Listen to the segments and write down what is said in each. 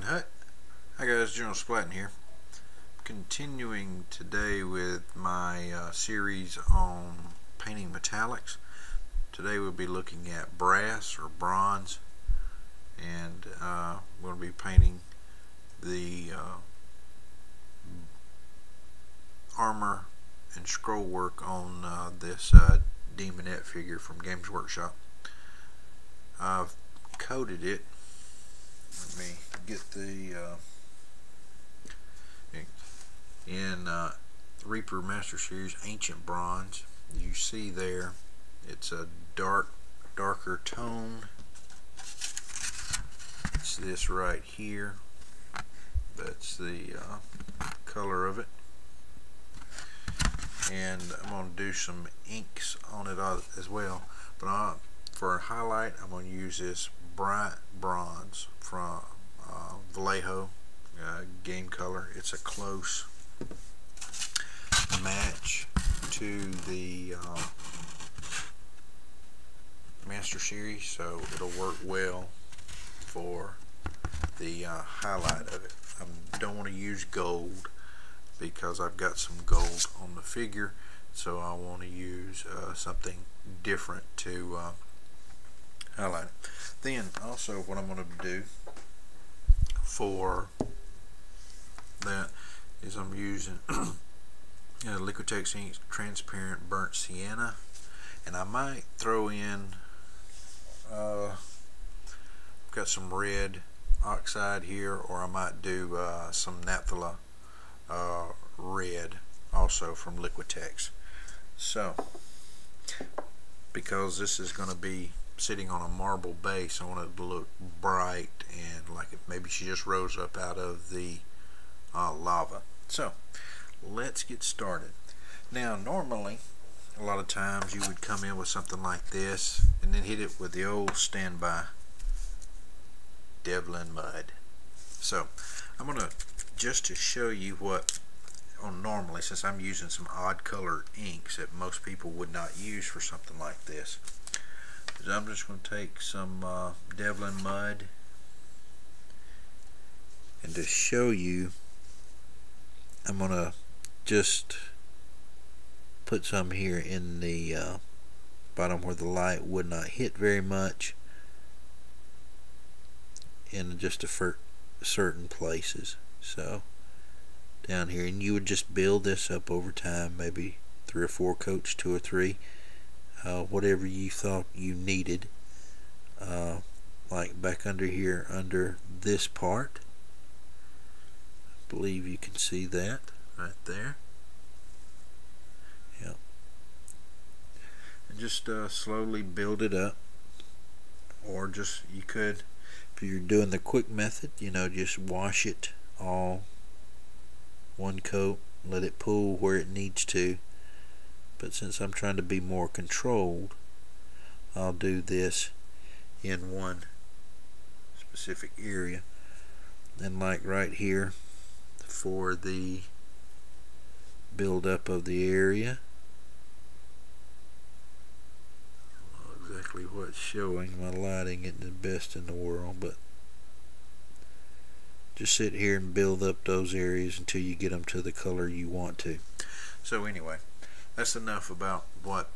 Hi guys, General Splatton here. Continuing today with my series on painting metallics. Today we'll be looking at brass or bronze, and we'll be painting the armor and scroll work on this demonette figure from Games Workshop. I've coated it. Let me get the in Reaper Master Series Ancient Bronze. You see there, it's a darker tone. It's this right here. That's the color of it. And I'm going to do some inks on it as well. But for a highlight, I'm going to use this bright bronze from Vallejo game color. It's a close match to the Master Series, so it'll work well for the highlight of it. I don't want to use gold because I've got some gold on the figure, so I want to use something different to highlight it. Then also what I'm going to do for that is I'm using Liquitex ink transparent burnt sienna, and I might throw in got some red oxide here, or I might do some naphtha red also from Liquitex. So because this is going to be sitting on a marble base, I want it to look bright and like maybe she just rose up out of the lava. So let's get started. Now normally a lot of times you would come in with something like this and then hit it with the old standby Devlin mud. So I'm going to, just to show you what normally, since I'm using some odd colored inks that most people would not use for something like this, I'm just going to take some Devlin mud, and to show you I'm going to just put some here in the bottom where the light would not hit very much, in just certain places. So down here, and you would just build this up over time, maybe 3 or 4 coats, 2 or 3, whatever you thought you needed. Like back under here, under this part, I believe you can see that right there. Yep. And just slowly build it up, or just, you could, if you're doing the quick method, you know, just wash it all one coat, let it pool where it needs to. But since I'm trying to be more controlled, I'll do this in one specific area. And like right here, for the build up of the area, I don't know exactly what's showing, my lighting isn't the best in the world, but just sit here and build up those areas until you get them to the color you want to. So anyway, that's enough about what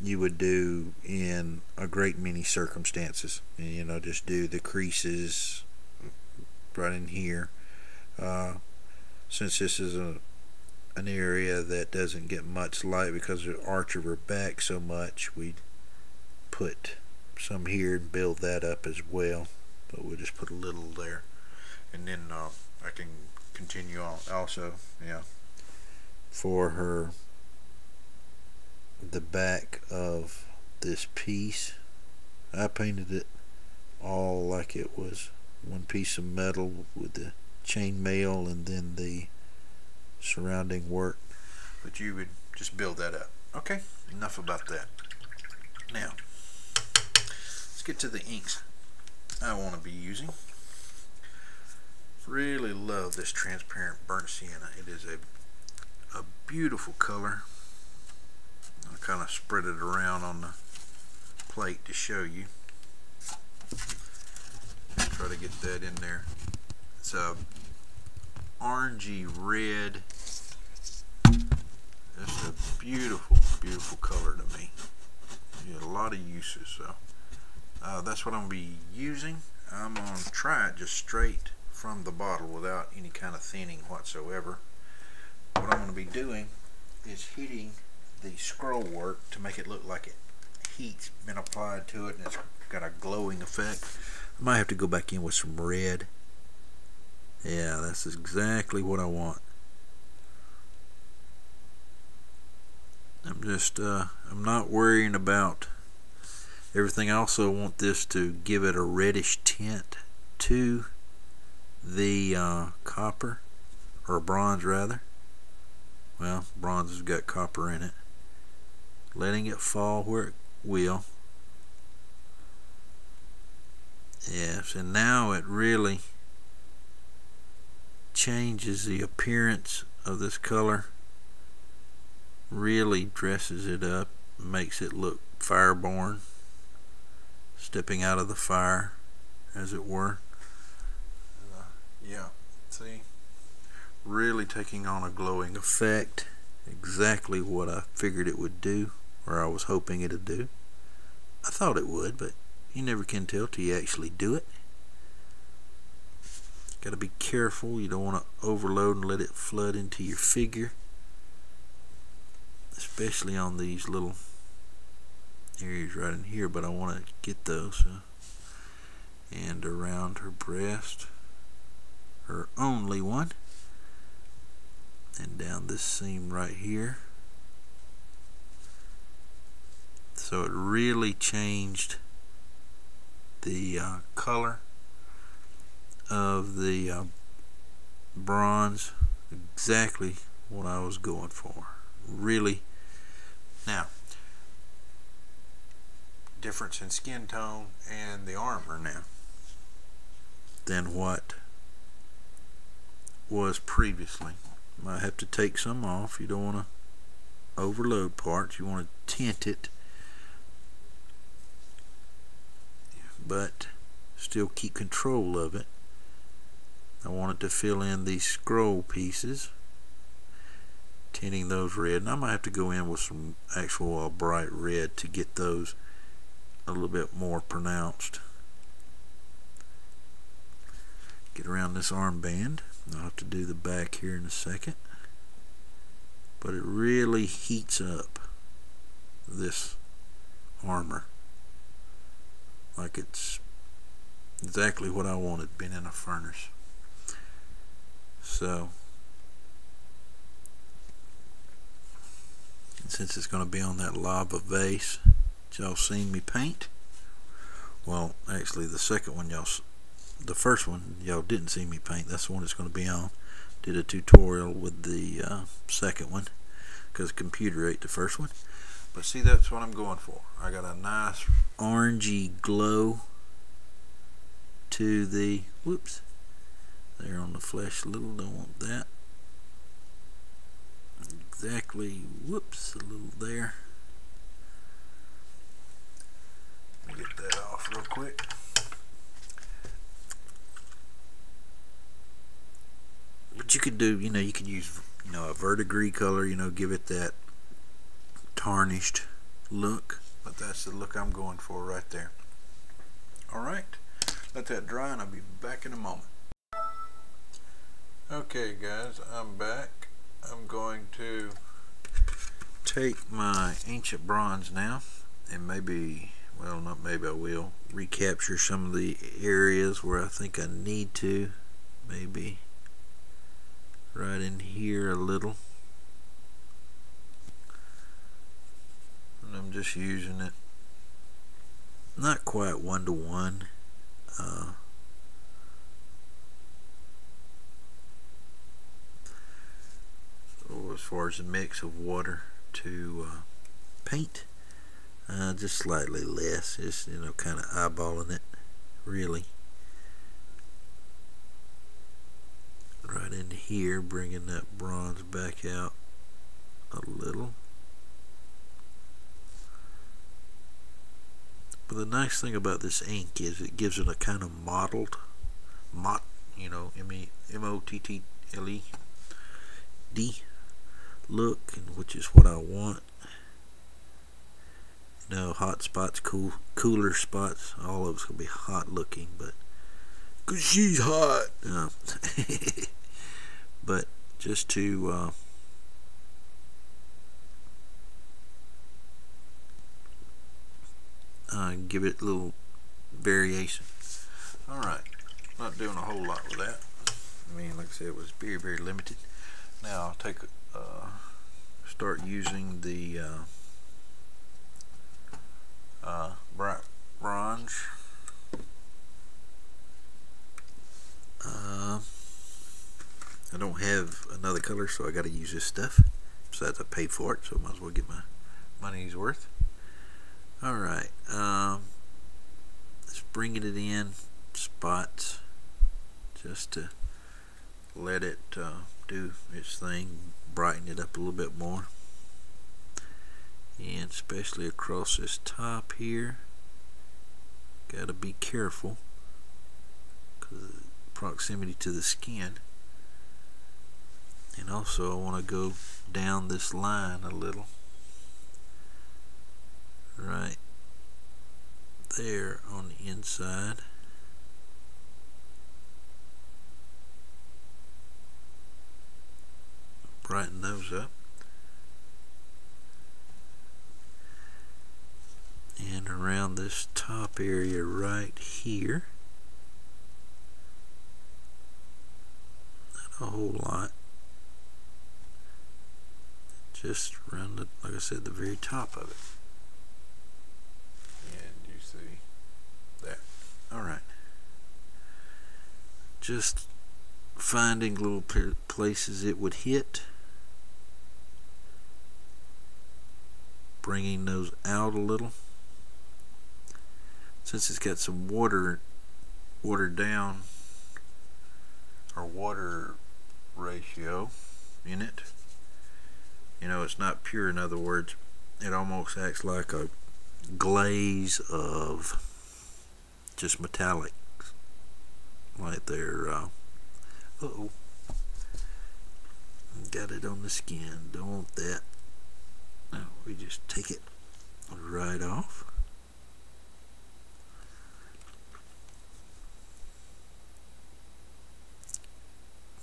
you would do in a great many circumstances. And, you know, just do the creases right in here. Since this is an area that doesn't get much light because of the arch of her back so much, we put some here and build that up as well. But we'll just put a little there, and then I can continue on also. Yeah, for her, the back of this piece, I painted it all like it was one piece of metal with the chain mail and then the surrounding work. But you would just build that up. Okay, enough about that. Now let's get to the inks I want to be using. Really love this transparent burnt sienna. It is a beautiful color. I'll kind of spread it around on the plate to show you. Try to get that in there. It's a orangey red. It's a beautiful, beautiful color to me. Yeah, a lot of uses. So that's what I'm gonna be using. I'm gonna try it just straight from the bottle without any kind of thinning whatsoever. What I'm gonna be doing is hitting the scroll work to make it look like heat's been applied to it and it's got a glowing effect. I might have to go back in with some red. Yeah, that's exactly what I want. I'm not worrying about everything. I also want this to give it a reddish tint to the copper, or bronze rather. Well, bronze has got copper in it. Letting it fall where it will. Yes, and now it really changes the appearance of this color. Really dresses it up, makes it look fireborn, stepping out of the fire, as it were. Yeah, see, really taking on a glowing effect. Exactly what I figured it would do, or I was hoping it would do. I thought it would, but you never can tell till you actually do it. Got to be careful. You don't want to overload and let it flood into your figure, especially on these little areas right in here, but I want to get those. And around her breast, her only one, and down this seam right here. So it really changed the color of the bronze. Exactly what I was going for. Really. Now, difference in skin tone and the armor now than what was previously. Might have to take some off. You don't want to overload parts. You want to tint it, but still keep control of it. I want it to fill in these scroll pieces, tinting those red, and I might have to go in with some actual bright red to get those a little bit more pronounced. Get around this armband. I'll have to do the back here in a second, but it really heats up this armor like it's exactly what I wanted, been in a furnace. So, and since it's going to be on that lava vase that y'all seen me paint, well, actually the second one the first one y'all didn't see me paint. That's the one it's going to be on. Did a tutorial with the second one because the computer ate the first one. But see, that's what I'm going for. I got a nice orangey glow to the, whoops, there on the flesh a little, don't want that. Exactly, whoops, a little there. Let me get that off real quick. But you could do, you could use, a verdigris color, give it that tarnished look. But that's the look I'm going for right there. Alright, let that dry and I'll be back in a moment. Okay guys, I'm back. I'm going to take my ancient bronze now and maybe, well, not maybe, I will recapture some of the areas where I think I need to. Maybe right in here a little. And I'm just using it not quite one-to-one. As far as the mix of water to paint, just slightly less, just kind of eyeballing it, really. Right in here, bringing that bronze back out a little. Well, the nice thing about this ink is it gives it a kind of mottled, you know, M-O-T-T-L-E-D look, and which is what I want. You know, hot spots, cooler spots, all of it's gonna be hot looking, but 'cause she's hot. But just to give it a little variation. Alright, not doing a whole lot with that. I mean, like I said, it was very, very limited. Now I'll take start using the bright bronze. I don't have another color, so I got to use this stuff. Besides, I paid for it, so I might as well get my money's worth. Alright, just bringing it in spots just to let it do its thing, brighten it up a little bit more, and especially across this top here. Got to be careful because of the proximity to the skin, and also I want to go down this line a little. Right there on the inside. Brighten those up. And around this top area right here. Not a whole lot. Just around the, like I said, the very top of it. Alright, just finding little places it would hit, bringing those out a little. Since it's got some watered down, or water ratio in it, you know, it's not pure. In other words, it almost acts like a glaze of just metallic, like they're uh-oh, got it on the skin. Don't want that. Now we just take it right off.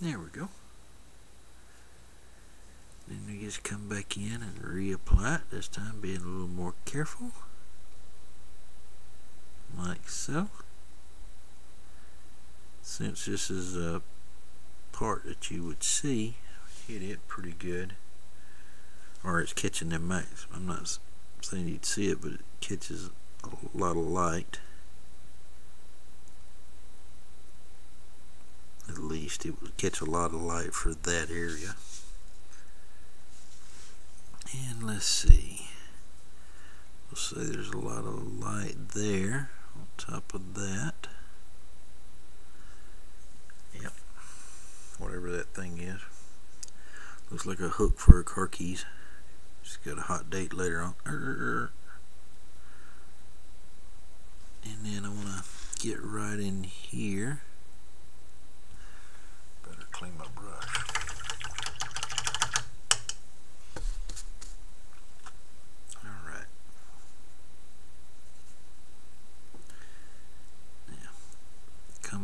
There we go. Then we just come back in and reapply it, this time being a little more careful. Like so. Since this is a part that you would see, hit it pretty good, or it's catching them max. I'm not saying you'd see it, but it catches a lot of light. At least it would catch a lot of light for that area. And let's see. We'll say there's a lot of light there. On top of that, yep, whatever that thing is, looks like a hook for a car keys. Just got a hot date later on. And then I want to get right in here. Better clean my brush.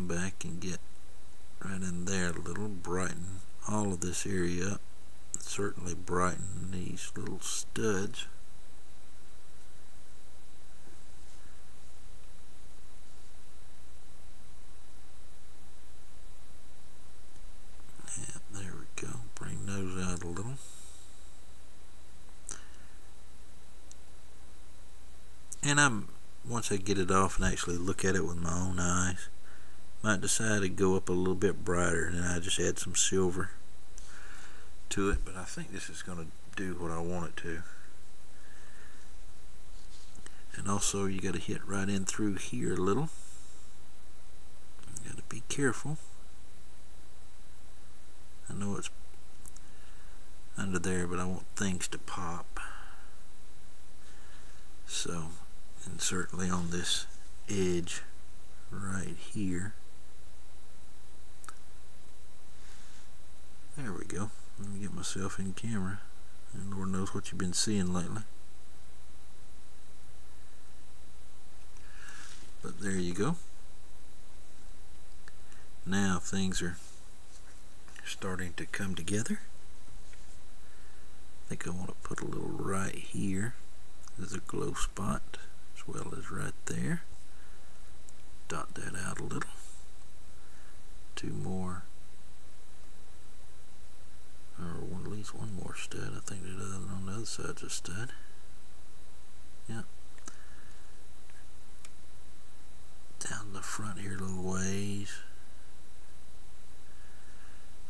Back and get right in there a little, brighten all of this area up, certainly brighten these little studs. Yeah, there we go, bring those out a little. And once I get it off and actually look at it with my own eyes, might decide to go up a little bit brighter, and then I just add some silver to it, but I think this is going to do what I want it to. And also you got to hit right in through here a little. You got to be careful. I know it's under there, but I want things to pop. So and certainly on this edge right here. There we go. Let me get myself in camera, and Lord knows what you've been seeing lately. But there you go. Now things are starting to come together. I think I want to put a little right here as a glow spot, as well as right there. Dot that out a little. Two more, or at least one more stud. I think that other on the other side's a stud. Yeah. Down the front here a little ways.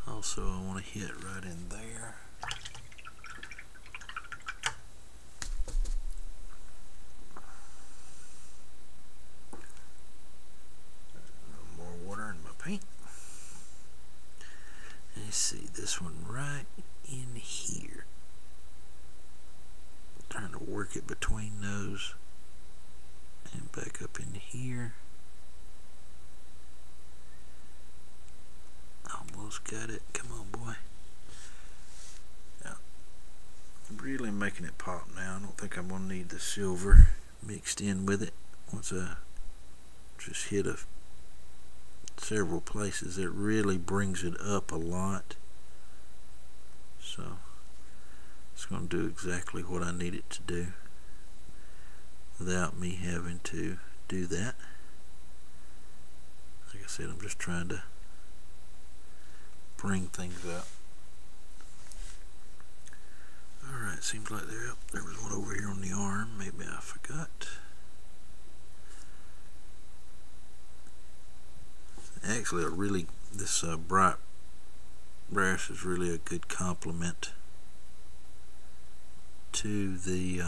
Also, I want to hit right in there. Paint. Let's see this one right in here. Trying to work it between those and back up in here. Almost got it. Come on, boy. Yeah. I'm really making it pop now. I don't think I'm gonna need the silver mixed in with it. Once I just hit several places, it really brings it up a lot. So it's going to do exactly what I need it to do without me having to do that. Like I said, I'm just trying to bring things up. Alright, seems like there was one over here on the arm. Maybe I forgot. Actually, this bright brass is really a good complement to the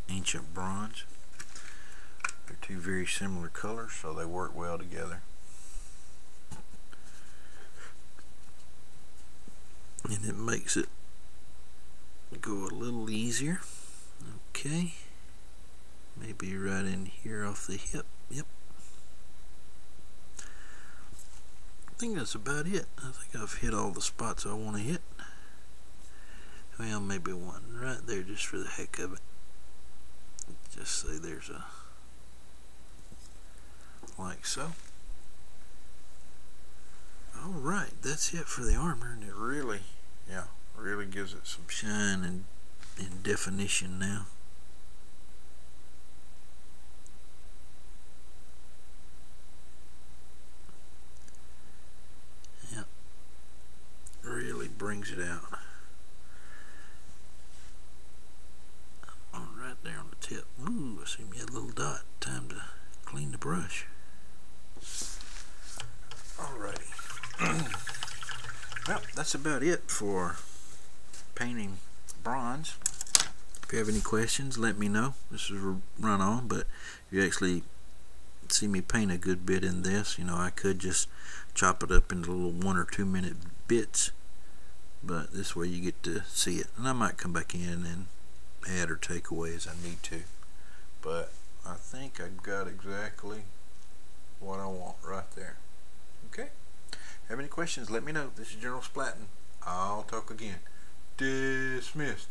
ancient bronze. They're two very similar colors, so they work well together. And it makes it go a little easier. Okay. Maybe right in here off the hip. Yep. I think that's about it. I think I've hit all the spots I want to hit. Well, maybe one right there just for the heck of it. Just say there's a, like so. Alright, that's it for the armor, and it really, really gives it some shine and definition now. Really brings it out. Right there on the tip. Ooh, I see me a little dot. Time to clean the brush. Alrighty. Well, that's about it for painting bronze. If you have any questions, let me know. This is a run on, but if you actually see me paint a good bit in this, I could just chop it up into little 1 or 2 minute bits, but this way you get to see it, and I might come back in and add or take away as I need to, but I think I've got exactly what I want right there. Okay, have any questions, let me know. This is General Splatton. I'll talk again. Dismissed.